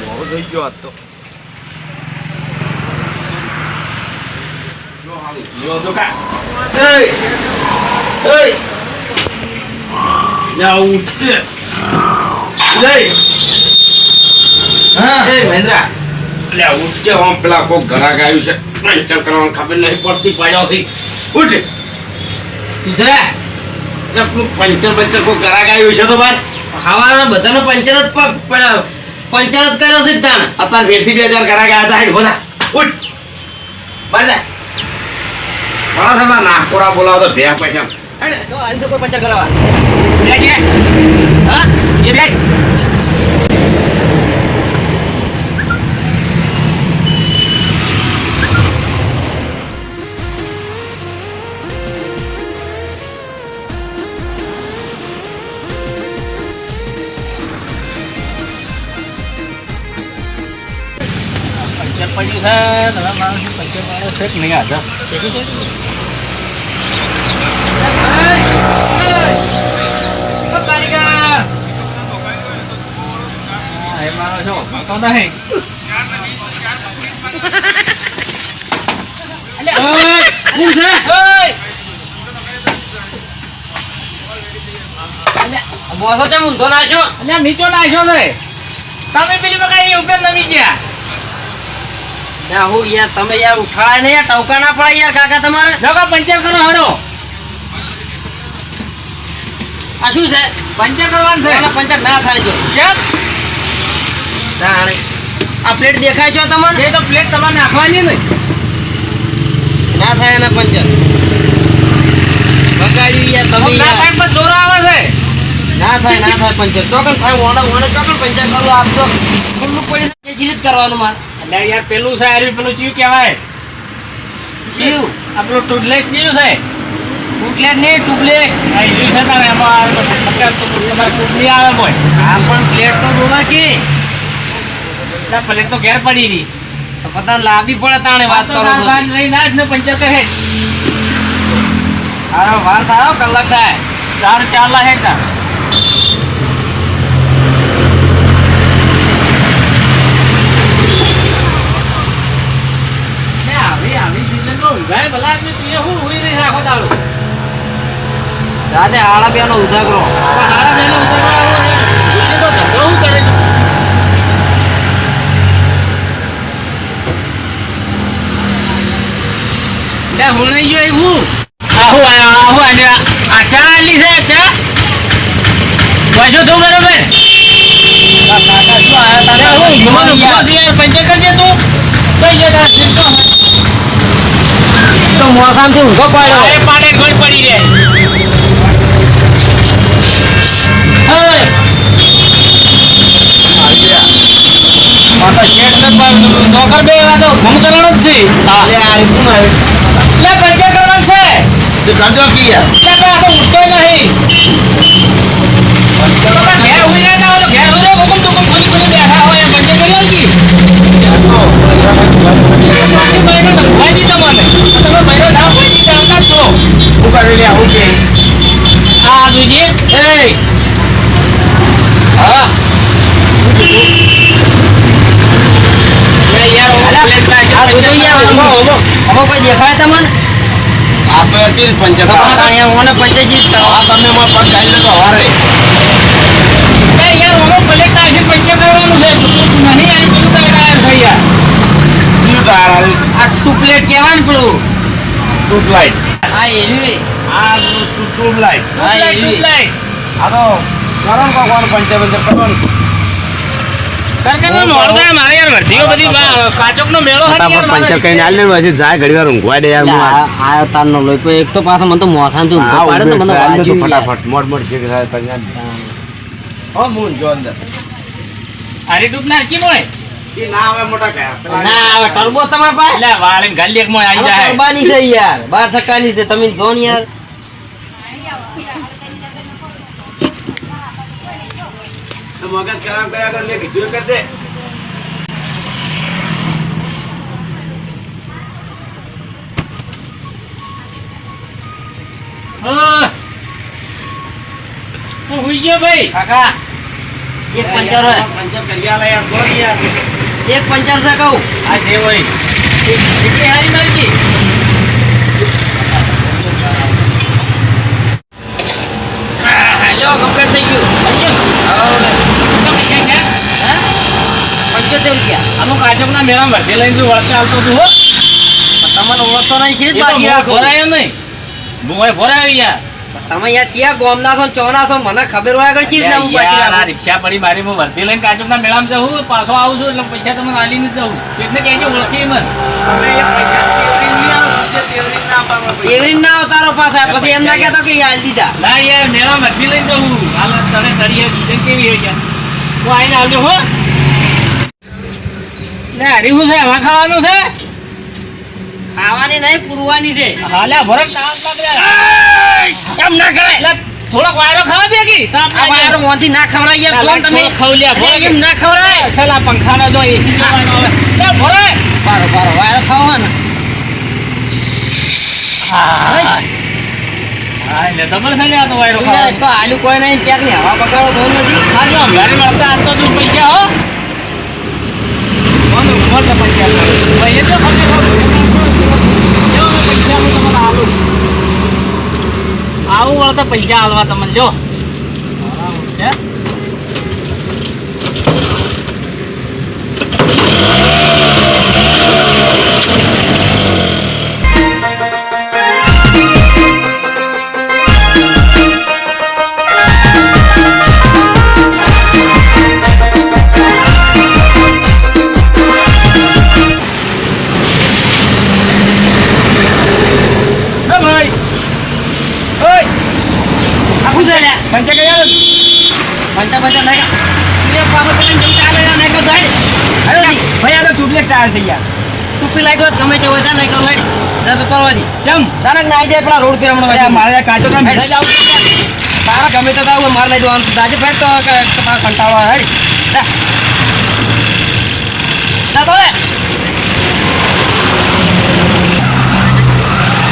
બહુ થઈ ગયો આજ તો. જો તો કા યા ઉઠે જય હા એ મહેન્દ્રા લે ઉઠે હમ પેલા કોક ઘરાક આવ્યું છે પંચર કરવાનું ખબર નહીં પડતી પડ્યો થી ઉઠ જા આપણું પંચર કોક ઘરાક આવ્યું છે તો બાર હવાના બધાનો પંચર જ કર્યો છે તાણ અત્યારે વેરથી 2000 ઘરાક આવ્યા હતા હેડ બોલા ઉઠ બાર જા બડા સમા નાકોરા બોલાવો તો ભેયા પૈસા અરે તો આલસો કોઈ પંચર કરાવવા બેસ હા એ બેસ પંચર પડ્યું છે તમે માણસ પંચર મારો છે કે નહીં હાજર કેટલું છે બોસો છે ઊંધો નાખ્યો એટલે નીચો નાખ્યો છે તમે પેલી બગાઈ ઉપર નમી ગયા ના હું યાર તમે યાર ઉઠાડે ને યાર ટવકા ના પડે યાર કાકા તમારે જગા પંચર કરો હડો આ શું છે પંચર કરવાનું છે એના પંચર ના થાય જો કેમ તાણે આ પ્લેટ દેખાય છે તમને એ તો પ્લેટ તમારે નાખવાની ને ના થાય એના પંચર બગાડ્યું યાર તમે ના થાય પણ જોર આવે છે ના થાય પંચર ચોકન થાય ઓણે ચોકન પંચર કરો આપજો ખુલ્લું પડી જાય સિલીજ કરવાનું માર એટલે યાર પેલું છે આરી પેલું ચીયું કહેવાય ચીયું આપણો ટુડલેસ ચીયું છે ટુડલેસ ને ટુડલેસ આ ઈલ્યુ છે તારે એમાં તમારે ટુડલી આવે કોઈ આ પણ પ્લેટ તો જોવા કે ના પ્લેટ તો ઘેર પડી ગઈ તો પતા લાંબી પડે તાણે વાત કરો તો રહી ના જ ને પંચર કહે આરો વાર થાય કલાક થાય 4 લાખ હેક્ટર રાતે હાડા બે નો ઉધાગરો હું નહીં ગયો હું આ ચા આલી છે ચા પૈસો તું બરોબર પંચર કરી દે તું કઈ જતા તો મોસામ થી ઊંઘો પાડ્યો એ પાડે ગોળ પડી રે માતા શેઠ ને નોકર બે એવા તો ઘૂમ કરવાનો જ છે હા લે આ કોણ આવે લે પંચર કરવાનું છે તો કરજો કી યાર લે તો આ તો ઉઠતો નહીં ઘેર ઉઈ રહેતા હોય તો ઘેર ઉઈ રહે હુકમ તો કોઈ કોઈ બેઠા હોય પંચર કરી આલજી કોઈ દેખાય તમને આ તો ચીજ પંચર મને પંચર આ તમે માં પગ ગાડી તો હવારે યાર ઓનો પ્લેટ નાખી પંચર કરવાનું છે મને યાર પેલું ટાયર છે યાર શું ટાયર આ ટુ પ્લેટ કહેવાય ને પેલું ટ્યુબ લાઈટ હા એલી આ ટ્યુબ લાઈટ હા એલી આ તો ગરમ કોણ પંચર કરવાનું કરકનો મોરદા મારે યાર વર્ધીઓ બધી કાચોકનો મેળો હતો યાર પંચર કઈ નાલ ને પછી જાય ઘડીવાર ઊંઘવા દે યાર હું આયો તારનો લોઈ એક તો પાછો મને તો મોસાંથી ઊંઘો પાડે તો મને વાજ્યું ફટાફટ મોડ જે કે થાય પંજાબ હો મૂન જો અંદર અરે ટૂક ના કી મોય ઈ ના આવે મોટા કયા ના આવે ટર્બો તમાર પાસે લે વાળીને ગાલી એક મોય આવી જાય ટર્બાની છે યાર 12 ટકાની છે તમે જોન યાર મગજ ખરાબ કર્યા કર લે કીધું કર દે હા હું હુઈ ગયો ભાઈ કાકા એક પંચર હોય પંચર કરી આલે યાર બોલ યાર એક પંચર છે કહું આ જે હોય એટલી હારી મરજી લો કમ્પ્લીટ થઈ ગયું ₹75 અમુક આજકના મેળામાં વર્ધી લઈને જો વળતે આવતો હતું હો તમને ઓળખતો નહીં છે એ તો બાકી રાખો ભરાયો નહીં ભોય ભરાયો યાર તમે યાર ચિયા ગોમના છો ચોના છો મને ખબર હોય આગળ ચીજ ના હું બાકી યાર, આ રાખું રિક્ષા પડી મારી હું વર્ધી લઈને કાચકના મેળામાં જવું પાછો આવું છું એટલે પૈસા તમને આલીને જ જવું એટલે કહેજો ઓળખી મને તમે એ પૈસા તેવરી નહીં આવો જે તેવરી ના પાડો એવરી ના અવતારો પાછા પછી એમ ના કહેતો કે હાલ દીધા ના યાર મેળા વર્ધી લઈને જવું હાલ તને તળીએ કીધે કેવી હોય યાર હું આવીને આવજો હો લે હરી શું છે એમાં ખાવાનું છે ખાવાની નહીં પૂરવાની છે હાલ્યા ભરત તાપ લાગે એમ ના કરે એટલે થોડોક વાયરો ખાવા દે કે તાપ આ વાયરો મોંથી ના ખવરાય યાર લાગે. કોણ તમે થોડો ખવલ્યા, ભોળા. અરે એમ ના ખવરાય સલા પંખાનો જો એસી જોવાનો હવે લે ભરે બારો બારો વાયરો ખાવો ને હા એટલે ખબર છે ને આ તો વાયરો તો ખાવાનો આલુ કોઈ નહીં ચેક ની હવા બગાડો બહુ નથી હા જો ઘરે મળતા આજ તો તું પૈસા હો કોણ મોટે પૈસા ભાઈ એ તો ખબર જો પૈસા હું તમને આલું આવું વળતા પૈસા આલવા તમને જો હે ભાઈ ઓય આખું છે લ્યા પંચા કઈ આવે પંચા પંચા નહીં તું એક પાછો પેલા જમ ચાલે નહીં કર ગાડી આવ્યો જી ભાઈ આ તો ટ્યુબલેસ ટાયર છે યાર ટૂપી લાગ્યો ગમે તે હોય નહીં કર ગાડી જા તો તરવાજી ચમ તારક ના આવી જાય પેલા રોડ પર હમણાં અરે મારે કાચો કામ ભેળા જાવ તારા ગમે તે તાવ માર લઈ દો દાજે ફેટ તો કંટાળો આવે હેડી